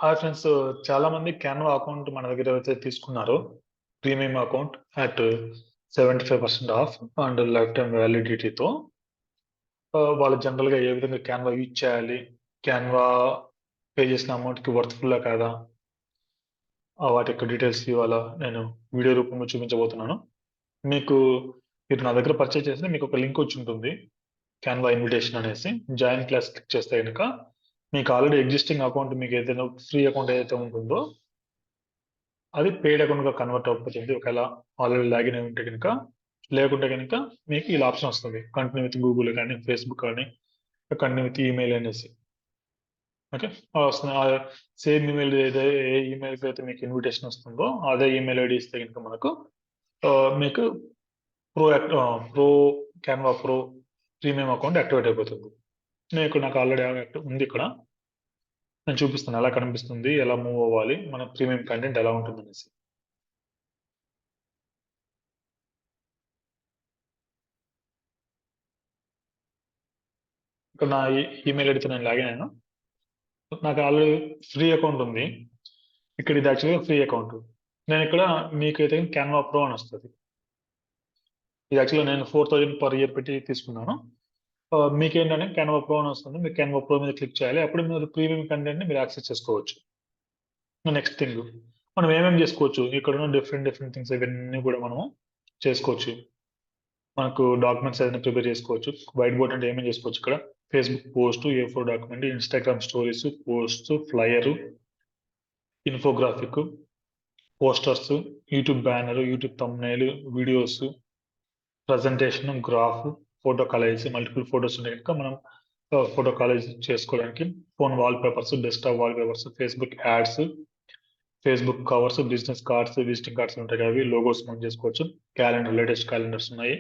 Hi friends, చాలా మంది Canva account మన దగ్గర అయితే తీసుకున్నారు. Premium account at 75% off and lifetime వ్యాలిడిటీతో. వాళ్ళు జనరల్గా ఏ విధంగా క్యాన్వా యూజ్ చేయాలి, క్యాన్వా పే చేసిన అమౌంట్కి వర్త్ఫుల్లా కాదా, వాటి యొక్క డీటెయిల్స్ ఇవాళ నేను వీడియో రూపంలో చూపించబోతున్నాను. మీకు మీరు నా దగ్గర పర్చేస్ చేస్తే మీకు ఒక లింక్ వచ్చి ఉంటుంది, క్యాన్వా ఇన్విటేషన్ అనేసి. జాయిన్ క్లాస్ క్లిక్ చేస్తే కనుక మీకు ఆల్రెడీ ఎగ్జిస్టింగ్ అకౌంట్, మీకు ఏదైనా ఫ్రీ అకౌంట్ ఏదైతే ఉంటుందో అది పెయిడ్ అకౌంట్గా కన్వర్ట్ అవుతుంది. ఒకవేళ ఆల్రెడీ లాగిన్ అయి ఉంటే కనుక. లేకుంటే కనుక మీకు ఇలా ఆప్షన్ వస్తుంది, కంటిన్యూ విత్ గూగుల్ కానీ ఫేస్బుక్ కానీ కంటిన్యూ విత్ ఈమెయిల్ అనేసి. ఓకే, వస్తుంది. సేమ్ ఈమెయిల్ ఏ ఈమెయిల్కి అయితే మీకు ఇన్విటేషన్ వస్తుందో అదే ఈమెయిల్ ఐడి ఇస్తే కనుక మనకు మీకు pro pro Canva pro premium account activate అయిపోతుంది. నాకు ఆల్రెడీ ఉంది ఇక్కడ. నేను చూపిస్తాను ఎలా కనిపిస్తుంది, ఎలా మూవ్ అవ్వాలి, మన ప్రీమియం కంటెంట్ ఎలా ఉంటుంది అనేసి. ఇక్కడ నా ఈమెయిల్ ఐడితో నేను లాగిన్ అయ్యాను. నాకు ఆల్రెడీ ఫ్రీ అకౌంట్ ఉంది. ఇక్కడ ఇది యాక్చువల్గా ఫ్రీ అకౌంట్. నేను ఇక్కడ మీకైతే క్యాన్వా ప్రో అని వస్తుంది. ఇది యాక్చువల్గా నేను 4000 పర్ ఇయర్ పెట్టి తీసుకున్నాను. మీకు ఏంటంటే క్యాన్వా ప్రో అని వస్తుంది. మీరు క్యాన్వా ప్రో మీద క్లిక్ చేయాలి, అప్పుడు మీరు ప్రీమియం కంటెంట్ని మీరు యాక్సెస్ చేసుకోవచ్చు. నెక్స్ట్ థింగ్, మనం ఏమేమి చేసుకోవచ్చు, ఇక్కడ ఉన్న డిఫరెంట్ థింగ్స్ ఇవన్నీ కూడా మనము చేసుకోవచ్చు. మనకు డాక్యుమెంట్స్ ఏదైనా ప్రిపేర్ చేసుకోవచ్చు. వైట్ బోర్డ్ అంటే ఏమేమి చేసుకోవచ్చు, ఇక్కడ Facebook post, A4 document, Instagram stories, post, flyer, infographic, posters, YouTube banner, YouTube thumbnail, videos, presentation, graph, photo college. Multiple photos ఉంటే కనుక మనం ఫోటో కాలేజ్ చేసుకోవడానికి phone wall papers, desktop wall papers, Facebook ads, Facebook covers, business cards, visiting cards ఉంటాయి అవి logos మనం చేసుకోవచ్చు. Calendar, latest calendars ఉన్నాయి.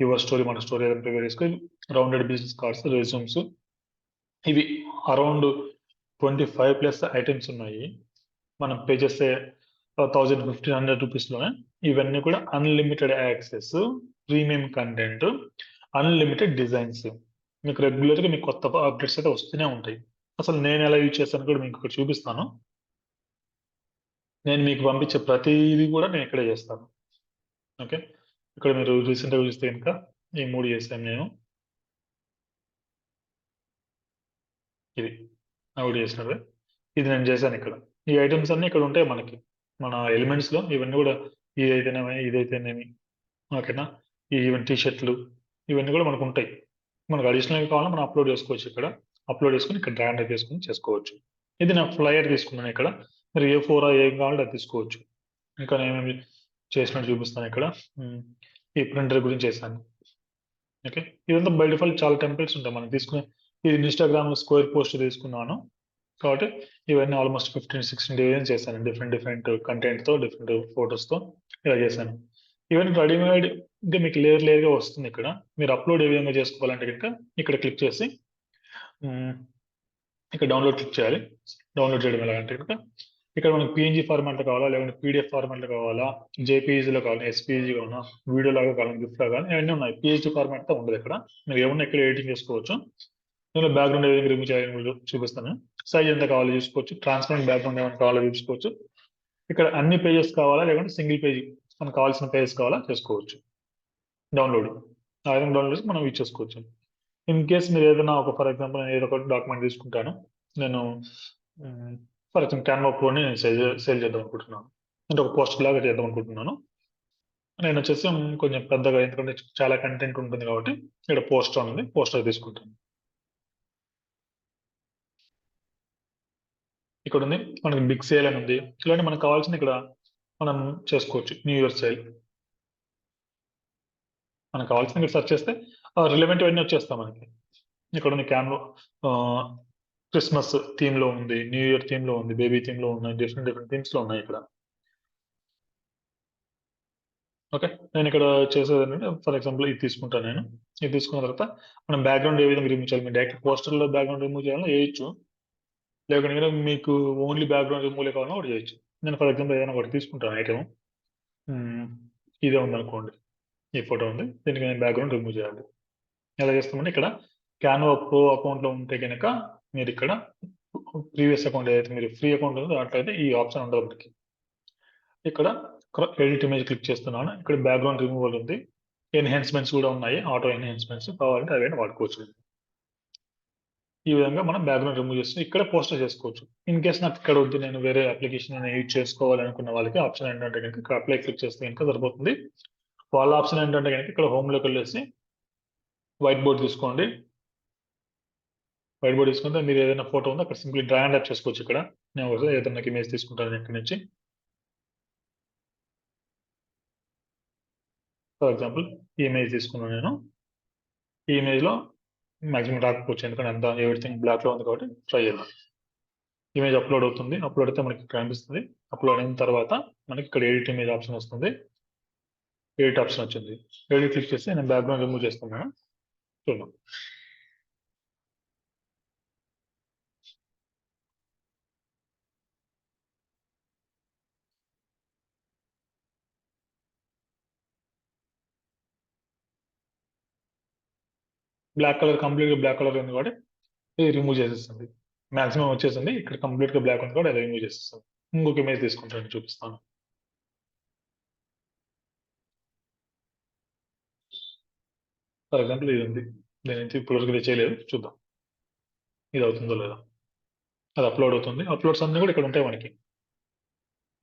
Your story, మన స్టోరీ ఏదైనా ప్రిపేర్ చేసుకొని రౌండెడ్ బిజినెస్ కార్డ్స్, రెజ్యూమ్స్, ఇవి అరౌండ్ 25+ ఐటమ్స్ ఉన్నాయి. మనం పే చేస్తే 1500 రూపీస్లోనే ఇవన్నీ కూడా unlimited access, premium content, unlimited designs. మీకు రెగ్యులర్గా మీకు కొత్త అప్డేట్స్ అయితే వస్తూనే ఉంటాయి. అసలు నేను ఎలా యూజ్ చేస్తాను కూడా మీకు ఇక్కడ చూపిస్తాను. నేను మీకు పంపించే ప్రతిదీ కూడా నేను ఇక్కడే చేస్తాను. ఓకే, ఇక్కడ మీరు రీసెంట్గా చూస్తే కనుక ఈ 3 చేశాను నేను. ఇది ఒకటి చేసినది, ఇది నేను చేశాను ఇక్కడ. ఈ ఐటమ్స్ అన్ని ఇక్కడ ఉంటాయి మనకి, మన ఎలిమెంట్స్లో. ఇవన్నీ కూడా ఇదైతేనేమి, ఓకేనా. ఈవెన్ టీషర్ట్లు ఇవన్నీ కూడా మనకు ఉంటాయి. మనకు అడిషనల్గా కావాలని మనం అప్లోడ్ చేసుకోవచ్చు. ఇక్కడ అప్లోడ్ చేసుకుని ఇక్కడ డ్రాగ్ చేసుకుని చేసుకోవచ్చు. ఇది నా ఫ్లయర్ తీసుకున్నాను ఇక్కడ. మీరు A4 ఏం కావాలంటే అది తీసుకోవచ్చు. ఇంకా నేను ఏమేమి చేసినట్టు చూపిస్తాను ఇక్కడ. ఈ ప్రింటర్ గురించి చేశాను. ఓకే, ఇదంతా బై డిఫాల్ట్ చాలా టెంప్లెట్స్ ఉంటాయి మనం తీసుకునే. ఇది ఇన్స్టాగ్రామ్ స్క్వేర్ పోస్ట్ తీసుకున్నాను కాబట్టి ఇవన్నీ ఆల్మోస్ట్ 15-16 డిజైన్ చేశాను. డిఫరెంట్ కంటెంట్తో, డిఫరెంట్ ఫొటోస్తో ఇలా చేశాను. ఇవన్నీ రెడీమేడ్ ఇంకా మీకు లేయర్గా వస్తుంది. ఇక్కడ మీరు అప్లోడ్ ఏ విధంగా చేసుకోవాలంటే కనుక ఇక్కడ క్లిక్ చేసి ఇక్కడ డౌన్లోడ్ క్లిక్ చేయాలి. డౌన్లోడ్ చేయడం ఎలాగంటే కనుక ఇక్కడ మనకి PNG ఫార్మాట్లో కావాలా, లేకుంటే PDF ఫార్మాట్లో కావాలా, JPEGలో కావాలా, SPG కావాలా, వీడియో లాగా కావాలా, గిఫ్ట్ లాగా, ఇవన్నీ ఉన్నాయి. PNG ఫార్మాట్తో ఉండదు. ఇక్కడ మీరు ఏమన్నా ఇక్కడ ఎడిటింగ్ చేసుకోవచ్చు. నేను బ్యాక్గ్రౌండ్ ఏదైనా రిమూవ్ చేయాలని చూపిస్తాను. సైజ్ ఎంత కావాలో చూసుకోవచ్చు. ట్రాన్స్పరెంట్ బ్యాక్గ్రౌండ్ ఏమైనా కావాలో చూసుకోవచ్చు. ఇక్కడ అన్ని పేజెస్ కావాలా, లేకుంటే సింగిల్ పేజ్ మనకు కావాల్సిన పేజెస్ కావాలా చేసుకోవచ్చు. డౌన్లోడ్ ఆ విధంగా డౌన్లోడ్ చేసి మనం యూజ్ చేసుకోవచ్చు. ఇన్ కేస్ మీరు ఏదైనా ఫర్ ఎగ్జాంపుల్ నేను ఏదో ఒక డాక్యుమెంట్ తీసుకుంటాను. నేను ఫర్ ఎగ్జాంపుల్ క్యాన్వా ప్రోని నేను సేల్ చేద్దాం అనుకుంటున్నాను, అంటే ఒక పోస్ట్ లాగా చేద్దాం అనుకుంటున్నాను. నేను వచ్చేసి కొంచెం పెద్దగా, ఎందుకంటే చాలా కంటెంట్ ఉంటుంది కాబట్టి ఇక్కడ పోస్టర్ ఉంది, పోస్టర్ తీసుకుంటాను. ఇక్కడ ఉంది మనకి బిగ్ సేల్ అని ఉంది. ఇలాంటి మనకు కావాల్సిన ఇక్కడ మనం చేసుకోవచ్చు. న్యూ ఇయర్ సేల్ మనకు కావాల్సిన ఇక్కడ సెర్చ్ చేస్తే రిలవెంట్ అన్నీ వచ్చేస్తాం మనకి. ఇక్కడ ఉంది క్యాన్వా క్రిస్మస్ థీమ్ లో ఉంది, న్యూ ఇయర్ థీమ్ లో ఉంది, బేబీ థీమ్ లో ఉన్నాయి, డిఫరెంట్ థీమ్స్ లో ఉన్నాయి ఇక్కడ. ఓకే, నేను ఇక్కడ చేసేది ఏంటంటే ఫర్ ఎగ్జాంపుల్ ఇది తీసుకుంటాను. నేను ఇది తీసుకున్న తర్వాత మనం బ్యాక్గ్రౌండ్ ఏ విధంగా రిమూవ్ చేయాలి, మీరు డైరెక్ట్ పోస్టర్లో బ్యాక్గ్రౌండ్ రిమూవ్ చేయాలని వేయచ్చు, లేకుంటే మీకు ఓన్లీ బ్యాక్గ్రౌండ్ రిమూవ్ కావాలని ఒకటి చేయొచ్చు. నేను ఫర్ ఎగ్జాంపుల్ ఏదైనా ఒకటి తీసుకుంటాను ఐటమ్. ఇదే ఉందనుకోండి, ఈ ఫోటో ఉంది, దీనికి నేను బ్యాక్గ్రౌండ్ రిమూవ్ చేయాలి. ఎలా చేస్తామంటే ఇక్కడ క్యాన్వా ప్రో అకౌంట్లో ఉంటే కనుక మీరు ఇక్కడ ప్రీవియస్ అకౌంట్ ఏదైతే మీరు ఫ్రీ అకౌంట్ ఉందో దాంట్లో అయితే ఈ ఆప్షన్ ఉండదు మనకి. ఇక్కడ ఎడిట్ ఇమేజ్ క్లిక్ చేస్తున్నాను. ఇక్కడ బ్యాక్గ్రౌండ్ రిమూవల్ ఉంది. ఎన్హాన్స్మెంట్స్ కూడా ఉన్నాయి. ఆటో ఎన్హాన్స్మెంట్స్ కావాలంటే అవన్నీ వాడుకోవచ్చు. ఈ విధంగా మనం బ్యాక్గ్రౌండ్ రిమూవ్ చేసి ఇక్కడ పోస్టర్ చేసుకోవచ్చు. ఇన్ కేస్ నాకు ఇక్కడ వద్దు, నేను వేరే అప్లికేషన్ యూజ్ చేసుకోవాలనుకున్న వాళ్ళకి ఆప్షన్ ఏంటంటే కనుక ఇక్కడ అప్లై క్లిక్ చేస్తే కనుక సరిపోతుంది. వాళ్ళ ఆప్షన్ ఏంటంటే కనుక ఇక్కడ హోమ్లోకి వెళ్ళేసి వైట్ బోర్డ్ తీసుకోండి. వైట్ బోర్డ్ తీసుకుంటే మీరు ఏదైనా ఫోటో ఉందో అక్కడ సింప్లీ డ్రా అండ్ డ్రాప్ చేసుకోవచ్చు. ఇక్కడ నేను ఏదైనా ఇమేజ్ తీసుకుంటాను ఇక్కడ నుంచి. ఫర్ ఎగ్జాంపుల్ ఈ ఇమేజ్ తీసుకున్నాను నేను. ఈ ఇమేజ్లో మాక్సిమం రాకపోవచ్చు, ఎందుకంటే అంతా ఎవ్రీథింగ్ బ్లాక్లో ఉంది కాబట్టి ట్రై చేద్దాం. ఇమేజ్ అప్లోడ్ అవుతుంది. అప్లోడ్ అయితే మనకి కనిపిస్తుంది. అప్లోడ్ అయిన తర్వాత మనకి ఇక్కడ ఎడిట్ ఇమేజ్ ఆప్షన్ వస్తుంది. ఎడిట్ ఆప్షన్ వచ్చింది. ఎడిట్ క్లిక్ చేసి నేను బ్యాక్గ్రౌండ్ రిమూవ్ చేస్తున్నాను. చూద్దాం. బ్లాక్ కలర్ కంప్లీట్గా బ్లాక్ కలర్ ఉంది కాబట్టి ఇది రిమూవ్ చేసేస్తుంది. మాక్సిమం వచ్చేసింది. ఇక్కడ కంప్లీట్గా బ్లాక్ ఉంది కాబట్టి అది రిమూవ్ చేసేస్తుంది. ఇంకొక ఇమేజ్ తీసుకుంటాను, చూపిస్తాను. ఫర్ ఎగ్జాంపుల్ ఇది ఉంది. దీని నుంచి ఇప్పుడు చేయలేదు, చూద్దాం ఇది అవుతుందో లేదో. అది అప్లోడ్ అవుతుంది. అప్లోడ్స్ అన్నీ కూడా ఇక్కడ ఉంటాయి మనకి.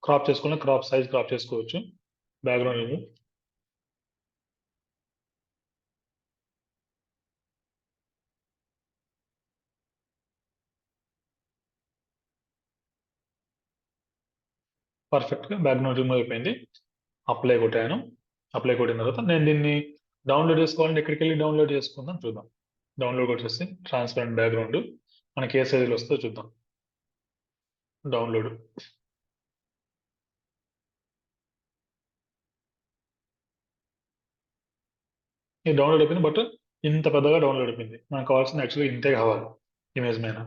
క్రాప్ చేసుకున్న క్రాప్ సైజ్ క్రాప్ చేసుకోవచ్చు. Background remove. పర్ఫెక్ట్గా బ్యాక్గ్రౌండ్ రిమూవ్ అయిపోయింది. అప్లై కొట్టాను. అప్లై కొట్టిన తర్వాత నేను దీన్ని డౌన్లోడ్ చేసుకోవాలంటే ఎక్కడికి వెళ్ళి డౌన్లోడ్ చేసుకుందాం చూద్దాం. డౌన్లోడ్ వచ్చేసి ట్రాన్స్పరెంట్ బ్యాక్గ్రౌండ్ మనకి ఏ సైజులో వస్తుందో చూద్దాం. డౌన్లోడ్. ఇది డౌన్లోడ్ అయిపోయింది, బట్ ఇంత పెద్దగా డౌన్లోడ్ అయిపోయింది. మనకు కావాల్సింది యాక్చువల్గా ఇంతే కావాలి ఇమేజ్ మీద.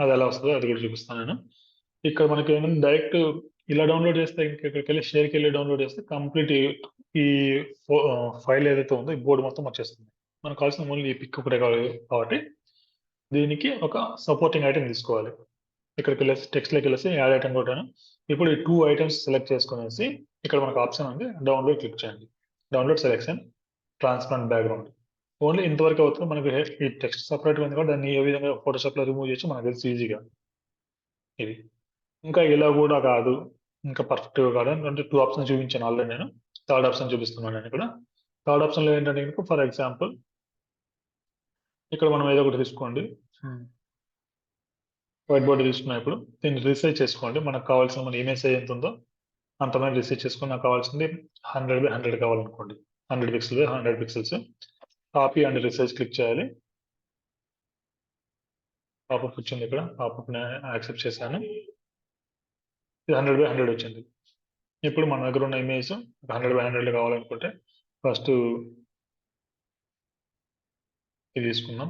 అది ఎలా వస్తుందో అది కూడా చూపిస్తాను నేను. ఇక్కడ మనకి ఏమైనా డైరెక్ట్ ఇలా డౌన్లోడ్ చేస్తే ఇక్కడికి వెళ్ళి షేర్కి వెళ్ళి డౌన్లోడ్ చేస్తే కంప్లీట్ ఈ ఫైల్ ఏదైతే ఉందో ఈ బోర్డు మొత్తం వచ్చేస్తుంది. మనకు కావాల్సిన ఓన్లీ ఈ పిక్ ఒకటే కావాలి కాబట్టి దీనికి ఒక సపోర్టింగ్ ఐటమ్ తీసుకోవాలి. ఇక్కడికి వెళ్ళేసి టెక్స్ట్లోకి వెళ్ళేసి యాడ్ ఐటమ్ కొట్టాను. ఇప్పుడు ఈ 2 ఐటమ్స్ సెలెక్ట్ చేసుకునేసి ఇక్కడ మనకు ఆప్షన్ ఉంది, డౌన్లోడ్ క్లిక్ చేయండి. Download selection transparent background. Only ఇంతవరకు అవుతుంది. మనకి ఈ టెక్స్ట్ సపరేట్గా ఉంది కాబట్టి దాన్ని ఏ విధంగా ఫోటోషాప్లో రిమూవ్ చేయొచ్చు మనకు తెలిసి ఈజీగా. ఇది ఇంకా ఇలా కూడా కాదు, ఇంకా పర్ఫెక్ట్గా కాదు అంటే 2 ఆప్షన్ చూపించాను ఆల్రెడీ నేను. థర్డ్ ఆప్షన్ చూపిస్తున్నాను నేను ఇక్కడ. థర్డ్ ఆప్షన్లో ఏంటంటే కనుక ఫర్ ఎగ్జాంపుల్ ఇక్కడ మనం ఏదో ఒకటి తీసుకోండి. వైట్ బోర్డ్ తీసుకున్నప్పుడు దీన్ని రీసైజ్ చేసుకోండి. మనకు కావాల్సిన మన ఇమేజ్ సైజ్ ఎంత ఉందో అంతమంది రీసైజ్ చేసుకొని నాకు కావాల్సింది 100x100 కావాలనుకోండి. 100 pixel 100 pixels. Copy and resize click చేయాలి. పాపప్ వచ్చింది. ఇక్కడ పాపప్ యాక్సెప్ట్ చేశాను. ఇది 100x100 వచ్చింది. ఇప్పుడు మన దగ్గర ఉన్న ఇమేజ్ 100x100 కావాలనుకుంటే ఫస్ట్ ఇది తీసుకుందాం.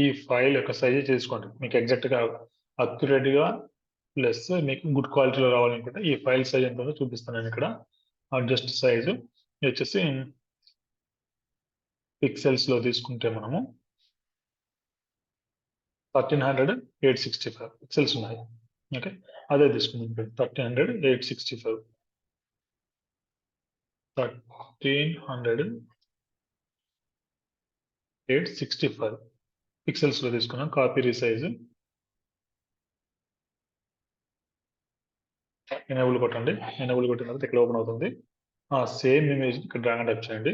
ఈ ఫైల్ యొక్క సైజ్ తీసుకోండి. మీకు ఎగ్జాక్ట్గా అక్యురేట్గా ప్లస్ మీకు గుడ్ క్వాలిటీలో రావాలనుకుంటే ఈ ఫైల్ సైజ్ ఎంత ఉందో చూపిస్తాను నేను ఇక్కడ. అడ్జస్ట్ సైజు వచ్చేసి పిక్సెల్స్లో తీసుకుంటే మనము 1300x865 పిక్సెల్స్ ఉన్నాయి. ఓకే, అదే తీసుకుందాం. 1300x865 1300x865 పిక్సెల్స్లో తీసుకున్నాం. కాపీ రీసైజ్ ఎనేబుల్ కొట్టండి. ఎనేబుల్ కొట్టిన తర్వాత ఇక్కడ ఓపెన్ అవుతుంది. సేమ్ ఇమేజ్ ఇక్కడ డ్రాగ్ అండ్ డ్రాప్ చేయండి.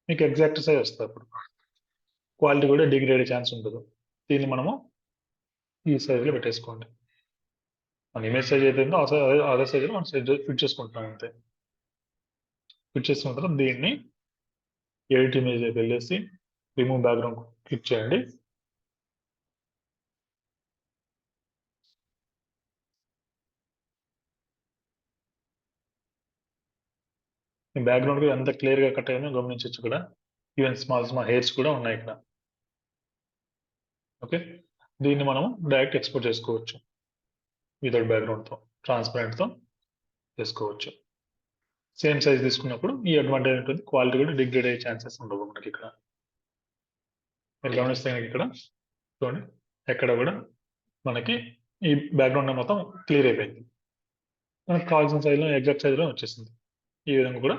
మీకు ఎగ్జాక్ట్ సైజ్ వస్తుంది. అప్పుడు క్వాలిటీ కూడా డిగ్రేడ్ అయ్యే ఛాన్స్ ఉంటుంది. దీన్ని మనము ఈ సైజులో పెట్టేసుకోండి. మన ఇమేజ్ సైజ్ ఏదైందో అదే సైజులో మనం సైజ్ ఫిట్ చేసుకుంటున్నాం అంతే. ఫిట్ చేసుకున్న తర్వాత దీన్ని ఎడిట్ ఇమేజ్ వెళ్ళేసి రిమూవ్ బ్యాక్గ్రౌండ్ క్లిక్ చేయండి. ఈ బ్యాక్గ్రౌండ్ కూడా ఎంత క్లియర్గా కట్ అయిందో గమనించవచ్చు. ఇక్కడ ఈవెన్ స్మాల్ స్మాల్ హెయిర్స్ కూడా ఉన్నాయి ఇక్కడ. ఓకే, దీన్ని మనం డైరెక్ట్ ఎక్స్పోర్ట్ చేసుకోవచ్చు. వితౌట్ బ్యాక్గ్రౌండ్తో ట్రాన్స్పరెంట్తో చేసుకోవచ్చు. సేమ్ సైజ్ తీసుకున్నప్పుడు ఈ అడ్వాంటేజ్ ఉంటుంది. క్వాలిటీ కూడా డిగ్రేడ్ అయ్యే ఛాన్సెస్ ఉండవు మనకి ఇక్కడ. మీరు గమనిస్తే కనుక ఇక్కడ చూడండి, ఎక్కడ కూడా మనకి ఈ బ్యాక్గ్రౌండ్ మొత్తం క్లియర్ అయిపోయింది. మనకు కావాల్సిన సైజులో ఎగ్జాక్ట్ సైజులో వచ్చేసింది. ఈ విధంగా కూడా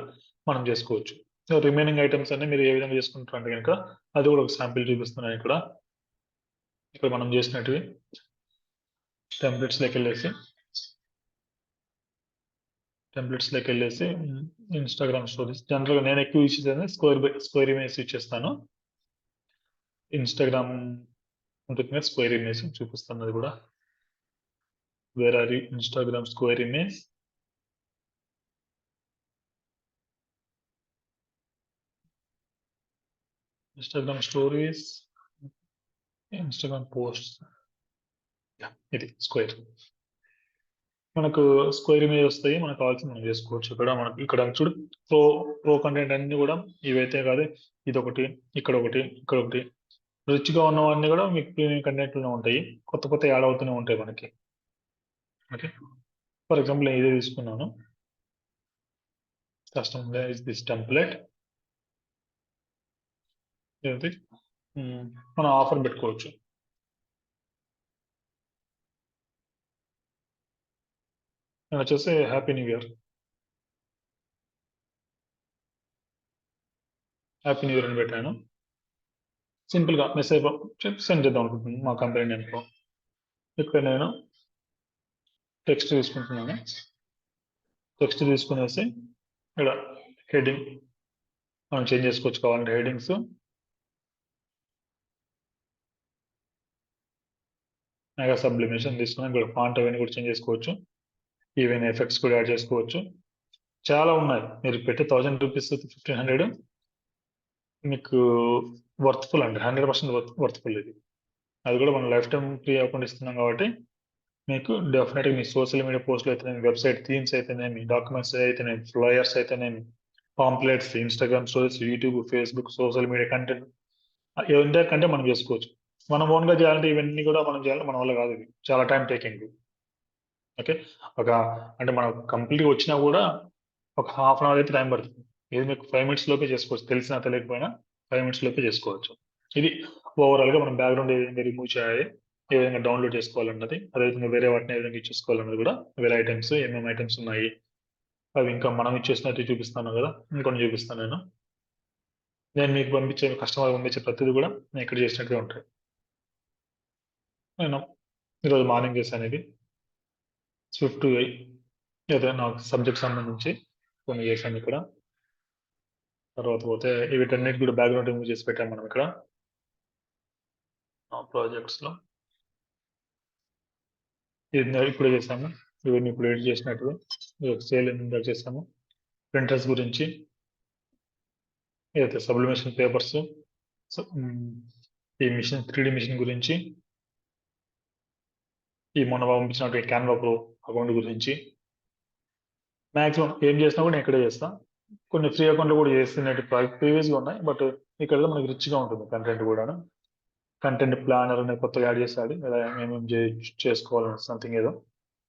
మనం చేసుకోవచ్చు. సో రిమైనింగ్ ఐటమ్స్ అన్ని మీరు ఏ విధంగా చేసుకుంటారు అంటే కనుక అది కూడా ఒక శాంపిల్ చూపిస్తున్నాను ఇక్కడ. ఇక్కడ మనం చేసినట్టువి టెంప్లెట్స్లోకి వెళ్ళేసి ఇన్స్టాగ్రామ్ స్టోరీస్ జనరల్గా నేను ఎక్కువ యూజ్ చేసేది స్క్వేర్ ఇమేజ్ యూజ్ చేస్తాను. ఇన్స్టాగ్రామ్ ఉంటుంది కదా స్క్వేర్ ఇమేజ్ చూపిస్తాను అది కూడా. Where are you Instagram square image. Instagram stories, Instagram post, ఇది స్క్వేర్. మనకు స్క్వేర్ ఇమేజ్ వస్తాయి, మనకు కావాల్సింది మనం చేసుకోవచ్చు. ఇక్కడ చూడు ప్రో కంటెంట్ అన్ని కూడా ఇవైతే కాదు, ఇది ఒకటి, ఇక్కడ ఒకటి, ఇక్కడ ఒకటి. రిచ్ గా ఉన్నవన్నీ కూడా మీకు ప్రీమియం కంటెంట్ లోనే ఉంటాయి, కొత్త కొత్త యాడ్ అవుతూనే ఉంటాయి మనకి. ఓకే, ఫర్ ఎగ్జాంపుల్ నేను ఇదే తీసుకున్నాను, కస్టమైజ్ దిస్ టెంప్లెట్. ఇది మనం ఆఫర్ పెట్టుకోవచ్చు. నేను వచ్చేసి హ్యాపీ న్యూ ఇయర్ అని పెట్టాను. సింపుల్ గా మెసేజ్ సెండ్ చేద్దాం అనుకుంటున్నాను మా కంపెనీ నేమ్తో. ఇక్కడ నేను టెక్స్ట్ తీసుకుంటున్నాను. టెక్స్ట్ తీసుకునేసి ఇక్కడ హెడ్డింగ్ మనం చేంజ్ చేసుకోవచ్చు కావాలంటే హెడ్డింగ్స్. మెగా సబ్లిమేషన్ తీసుకుని ఇక్కడ ఫాంట్ అవన్నీ కూడా చేంజ్ చేసుకోవచ్చు. ఈవెన్ ఎఫెక్ట్స్ కూడా యాడ్ చేసుకోవచ్చు. చాలా ఉన్నాయి. మీరు పెట్టి 1000 రూపీస్ 1500 మీకు వర్త్ఫుల్ అండి, 100% వర్త్ఫుల్ ఇది. అది కూడా మనం లైఫ్ టైం ఫ్రీ అకౌంట్ ఇస్తున్నాం కాబట్టి మీకు డెఫినెట్గా మీ సోషల్ మీడియా పోస్టులు అయితేనేమి, వెబ్సైట్ థీమ్స్ అయితేనేమి, డాక్యుమెంట్స్ అయితేనేమి, ఫ్లయర్స్ అయితేనేమి, pamphlets, Instagram stories, YouTube, Facebook, social media content కంటే మనం చేసుకోవచ్చు. మనం ఓన్గా చేయాలంటే ఇవన్నీ కూడా మనం చేయాలి, మన వల్ల కాదు, ఇది చాలా టైం టేకింగ్. ఓకే, అంటే మనం కంప్లీట్గా వచ్చినా కూడా ఒక హాఫ్ అన్ అవర్ అయితే టైం పడుతుంది. ఇది మీకు 5 minutes లోపే చేసుకోవచ్చు, తెలిసినా తెలియకపోయినా 5 minutes లోపే చేసుకోవచ్చు. ఇది ఓవరాల్గా మనం బ్యాక్గ్రౌండ్ ఏ విధంగా రిమూవ్ చేయాలి, ఏ విధంగా డౌన్లోడ్ చేసుకోవాలన్నది, అదేవిధంగా వేరే వాటిని ఏ విధంగా చూసుకోవాలన్నది కూడా, వేరే ఐటమ్స్ ఏమేమి ఐటమ్స్ ఉన్నాయి అవి ఇంకా మనం ఇచ్చేసినట్టు చూపిస్తాను కదా, ఇంకొన్ని చూపిస్తాను నేను మీకు పంపించే కస్టమర్ పంపించే ప్రతిదీ కూడా నేను ఇక్కడ చేసినట్టుగా ఉంటాయి. నేను ఈరోజు మార్నింగ్ చేశాను ఇది స్విఫ్ట్ UI, ఏదో నాకు సబ్జెక్ట్ సంబంధించి కొన్ని చేశాను ఇక్కడ. తర్వాత పోతే వీటన్నిటి కూడా బ్యాక్గ్రౌండ్ రిమూవ్ చేసి పెట్టాము మనం ఇక్కడ ప్రాజెక్ట్స్లో. ఇది ఇప్పుడే చేసాము, ఇవన్నీ ఇప్పుడు ఎడిట్ చేసినట్టు సేల్ చేసాము. ప్రింటర్స్ గురించి, ఏదైతే సబ్లిమేషన్ పేపర్స్, ఈ మిషన్ 3D మిషన్ గురించి, ఈ మొన్న పంపించినట్టు CanvaPro అకౌంట్ గురించి, మాక్సిమం ఏం చేసినా కూడా నేను ఇక్కడే చేస్తా. కొన్ని ఫ్రీ అకౌంట్లు కూడా చేస్తున్నట్టు ప్రీవియస్గా ఉన్నాయి, బట్ ఇక్కడ మనకి రిచ్గా ఉంటుంది కంటెంట్ కూడా. కంటెంట్ ప్లానర్ అనే కొత్తగా యాడ్ చేశాడు, ఇలా ఏమేమి చేసుకోవాలని సంథింగ్ ఏదో.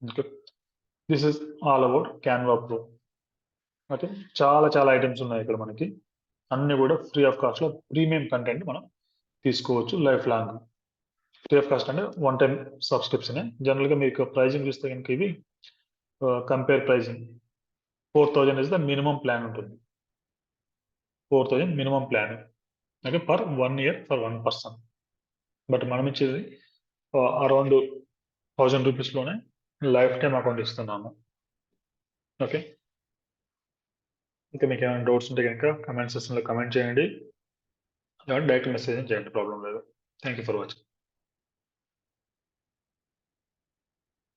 Okay, this is all about CanvaPro. Okay, చాలా చాలా ఐటమ్స్ ఉన్నాయి ఇక్కడ మనకి, అన్ని కూడా ఫ్రీ ఆఫ్ కాస్ట్ లో ప్రీమియం కంటెంట్ మనం తీసుకోవచ్చు life long. Free of cost అంటే 1 time సబ్స్క్రిప్షన్. జనరల్గా మీకు ప్రైజింగ్ చూస్తే కనుక ఇది compare pricing 4000 is the minimum plan ఉంటుంది. 4000 మినిమం ప్లాన్, అంటే per 1 year for 1 person. But మనం ఇచ్చేది అరౌండ్ 1000 రూపీస్లోనే లైఫ్ టైం అకౌంట్ ఇస్తున్నాము. ఓకే, ఇంకా మీకు ఏమైనా డౌట్స్ ఉంటే కనుక కమెంట్ సెక్షన్లో కమెంట్ చేయండి, డైరెక్ట్ మెసేజ్ చేయండి, ప్రాబ్లం లేదు. Thank you for watching.